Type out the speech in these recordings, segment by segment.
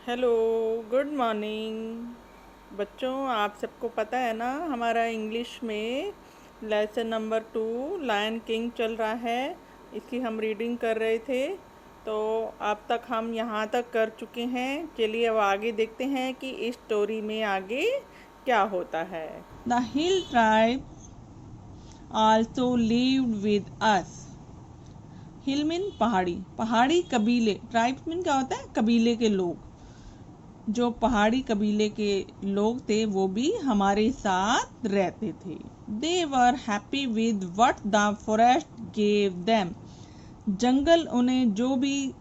Hello, good morning बच्चों। आप सबको पता है ना, हमारा इंग्लिश में लेसन नंबर 2 लायन किंग चल रहा है। इसकी हम रीडिंग कर रहे थे। तो अब तक हम यहाँ तक कर चुके हैं। चलिए अब आगे देखते हैं कि इस स्टोरी में आगे क्या होता है। The hill tribe also lived with us. Hill mean पहाड़ी, पहाड़ी कबीले, ट्राइब्स मीन क्या होता है? कबीले के लोग। जो पहाड़ी कबीले के लोग थे वो भी हमारे साथ रहते थे। They were happy with what the forest gave them. जंगल उन्हें जो भी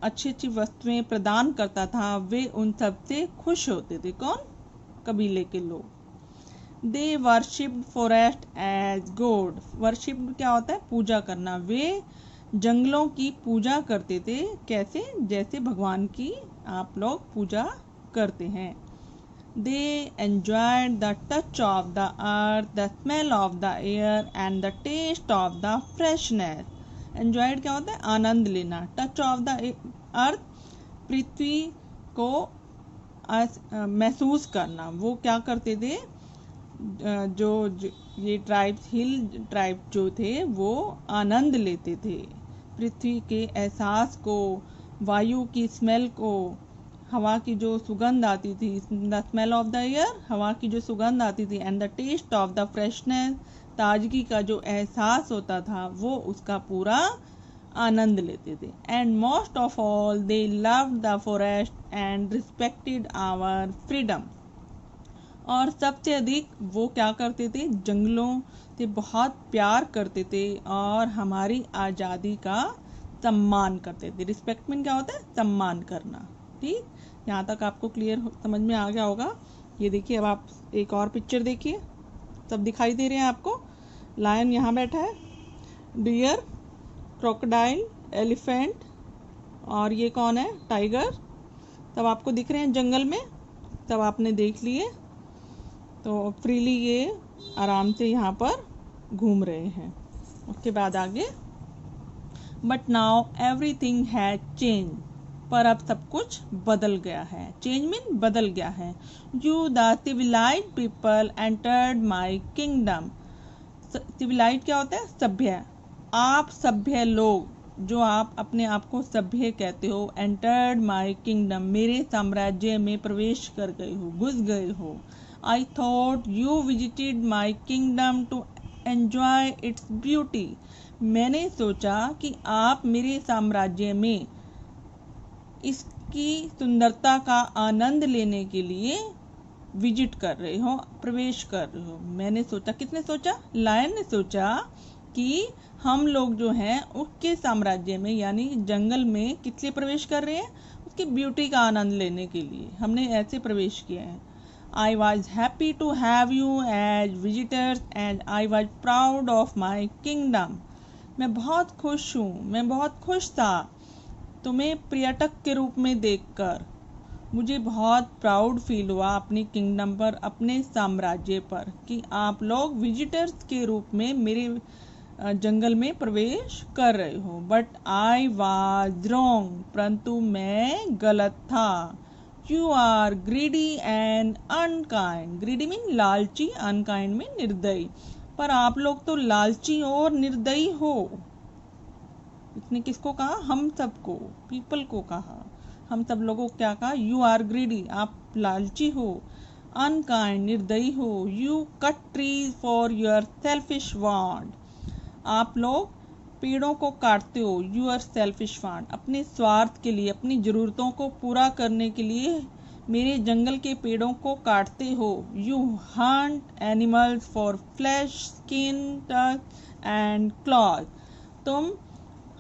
अच्छी अच्छी वस्तुएं प्रदान करता था वे उन सब से खुश होते थे। कौन? कबीले के लोग। They worshipped forest as God. Worshipped क्या होता है? पूजा करना। वे जंगलों की पूजा करते थे। कैसे? जैसे भगवान की आप लोग पूजा करते हैं। They enjoyed the touch of the earth, the smell of the air and the taste of the freshness. Enjoyed क्या होता है? आनंद लेना। टच ऑफ द अर्थ, पृथ्वी को महसूस करना। वो क्या करते थे? जो ये ट्राइब्स, हिल ट्राइब जो थे वो आनंद लेते थे पृथ्वी के एहसास को, वायु की स्मेल को, हवा की जो सुगंध आती थी, the smell of the air, हवा की जो सुगंध आती थी, and the taste of the freshness, ताजगी का जो एहसास होता था वो उसका पूरा आनंद लेते थे। And most of all they loved the forest and respected our freedom. और सबसे अधिक वो क्या करते थे? जंगलों से बहुत प्यार करते थे और हमारी आज़ादी का सम्मान करते थे। रिस्पेक्ट मीन क्या होता है? सम्मान करना। ठीक, यहाँ तक आपको क्लियर समझ में आ गया होगा। ये देखिए, अब आप एक और पिक्चर देखिए। सब दिखाई दे रहे हैं आपको। लायन यहाँ बैठा है, डियर, क्रोकोडाइल, एलिफेंट, और ये कौन है? टाइगर। सब आपको दिख रहे हैं जंगल में। सब आपने देख लिए। तो फ्रीली ये आराम से यहाँ पर घूम रहे हैं। उसके बाद आगे, but now everything has change. पर अब सब कुछ बदल गया है। चेंज मीन बदल गया है। You the civilised people entered my kingdom. Civilised क्या होता है? सभ्य। आप सभ्य लोग, जो आप अपने आप को सभ्य कहते हो, एंटर्ड माई किंगडम, मेरे साम्राज्य में प्रवेश कर गए हो, घुस गए हो। I thought you visited my kingdom to enjoy its beauty. मैंने सोचा कि आप मेरे साम्राज्य में इसकी सुंदरता का आनंद लेने के लिए विजिट कर रहे हो, प्रवेश कर रहे हो। मैंने सोचा, किसने सोचा? लायन ने सोचा कि हम लोग जो हैं उसके साम्राज्य में यानी जंगल में किस लिए प्रवेश कर रहे हैं? उसकी ब्यूटी का आनंद लेने के लिए हमने ऐसे प्रवेश किया है। I was happy to have you as visitors and I was proud of my kingdom. मैं बहुत खुश हूँ, मैं बहुत खुश था तुम्हें पर्यटक के रूप में देखकर। मुझे बहुत प्राउड फील हुआ अपनी किंगडम पर, अपने साम्राज्य पर, कि आप लोग विजिटर्स के रूप में मेरे जंगल में प्रवेश कर रहे हो। बट आई वाज रॉन्ग, परंतु मैं गलत था। You are greedy and unkind. Greedy mean लालची, अनकाइंड मीन निर्दयी। पर आप लोग तो लालची और निर्दयी हो। इसने किसको कहा? हम सबको, पीपल को कहा। हम सब लोगों को क्या कहा? यू आर ग्रीडी, आप लालची हो। अनकाइंड, निर्दयी हो। You cut trees for your selfish want. आप लोग पेड़ों को काटते हो। यूर सेल्फिश वांट, अपने स्वार्थ के लिए, अपनी ज़रूरतों को पूरा करने के लिए मेरे जंगल के पेड़ों को काटते हो। You Hunt animals for flash, skin, touch and clause. तुम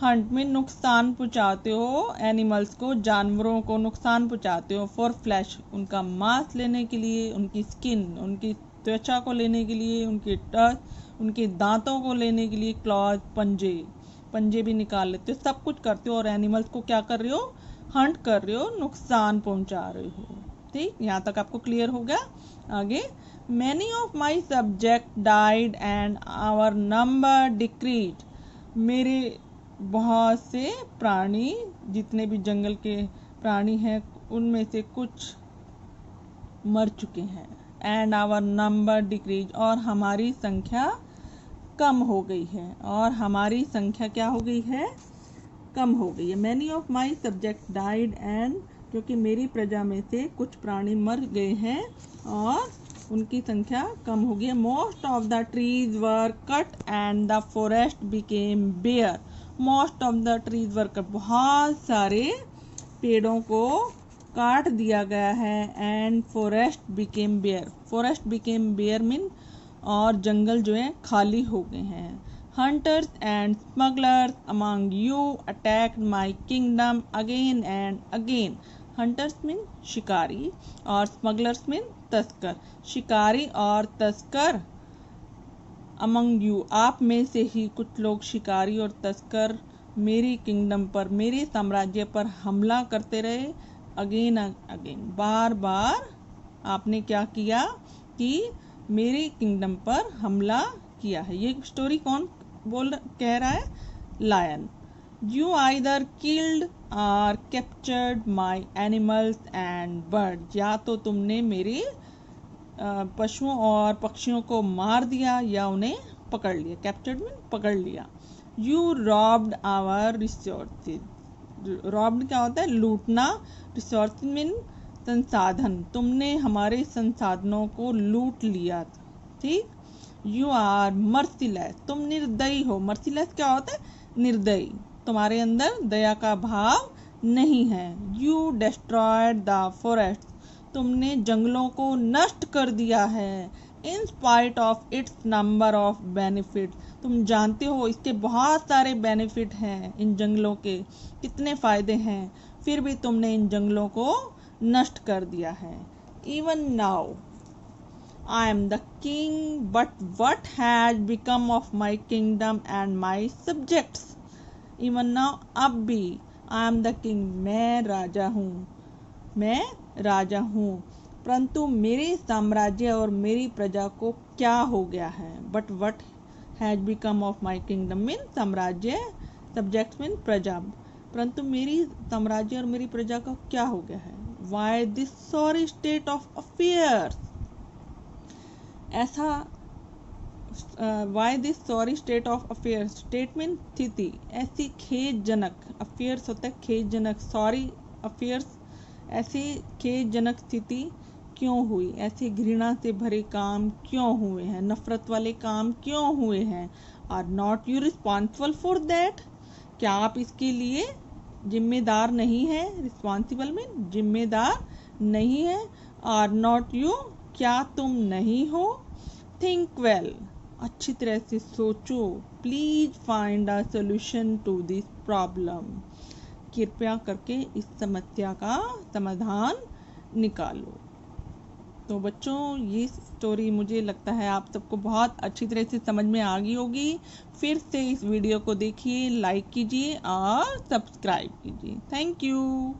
हंट में नुकसान पहुंचाते हो एनिमल्स को, जानवरों को नुकसान पहुंचाते हो। फॉर फ्लैश, उनका मांस लेने के लिए, उनकी स्किन, उनकी त्वचा को लेने के लिए, उनके टच, उनके दांतों को लेने के लिए, क्लॉज, पंजे, पंजे भी निकाल लेते हो। सब कुछ करते हो और एनिमल्स को क्या कर रहे हो? हंट कर रहे हो, नुकसान पहुंचा रहे हो। ठीक, यहाँ तक आपको क्लियर हो गया। आगे, many of my subject died and our number decrease. मेरे बहुत से प्राणी, जितने भी जंगल के प्राणी हैं, उनमें से कुछ मर चुके हैं। एंड आवर नंबर डिक्रीज, और हमारी संख्या कम हो गई है, और हमारी संख्या क्या हो गई है, कम हो गई है। Many of my subject died, and क्योंकि मेरी प्रजा में से कुछ प्राणी मर गए हैं और उनकी संख्या कम हो गई है। Most of the trees were cut and the forest became bare. Most of the trees were cut, बहुत सारे पेड़ों को काट दिया गया है। And forest became bare, forest became bare mean, और जंगल जो है खाली हो गए हैं। Hunters and smugglers among you attacked my kingdom again and again. Hunters mean शिकारी और स्मगलर्स मीन तस्कर। शिकारी और तस्कर अमंग यू, आप में से ही कुछ लोग शिकारी और तस्कर मेरी किंगडम पर, मेरे साम्राज्य पर हमला करते रहे। अगेन अगेन, बार बार आपने क्या किया कि मेरी किंगडम पर हमला किया है। ये स्टोरी कौन कह रहा है, लायन। यू आइदर किल्ड और captured my animals and bird, या तो तुमने मेरे पशुओं और पक्षियों को मार दिया या उन्हें पकड़ लिया। कैप्चर्ड मीन पकड़ लिया। You robbed our resources, robbed क्या होता है, लूटना। रिसोर्स मीन संसाधन, तुमने हमारे संसाधनों को लूट लिया। ठीक। यू आर मर्सीलेस, तुम निर्दयी हो। मर्सीलेस क्या होता है, निर्दयी, तुम्हारे अंदर दया का भाव नहीं है। यू डिस्ट्रॉयड द फॉरेस्ट, तुमने जंगलों को नष्ट कर दिया है। In spite of its number of benefit, तुम जानते हो इसके बहुत सारे बेनिफिट हैं, इन जंगलों के कितने फायदे हैं, फिर भी तुमने इन जंगलों को नष्ट कर दिया है। Even now I am the king, but what has become of my kingdom and my subjects. Even now, अब भी, आई एम द किंग, मैं राजा हूँ, मैं राजा हूँ, परंतु मेरे साम्राज्य और मेरी प्रजा को क्या हो गया है। But what has become of my kingdom mean साम्राज्य, सब्जेक्ट मीन प्रजा, परंतु मेरी साम्राज्य और मेरी प्रजा का क्या हो गया है। Why this sorry state of affairs, ऐसा why this sorry state of affairs, state mean स्थिति, ऐसी खेदजनक, अफेयर्स होता है खेदजनक, सॉरी अफेयर्स, ऐसी खेदजनक स्थिति क्यों हुई, ऐसी घृणा से भरे काम क्यों हुए हैं, नफरत वाले काम क्यों हुए हैं। Are not you responsible for that, क्या आप इसके लिए जिम्मेदार नहीं है। रिस्पॉन्सिबल में जिम्मेदार नहीं है। आर नॉट यू, क्या तुम नहीं हो। थिंक वेल, अच्छी तरह से सोचो। Please find a solution to this problem, कृपया करके इस समस्या का समाधान निकालो। तो बच्चों, ये स्टोरी मुझे लगता है आप सबको बहुत अच्छी तरह से समझ में आ गई होगी। फिर से इस वीडियो को देखिए, लाइक कीजिए और सब्सक्राइब कीजिए। Thank you.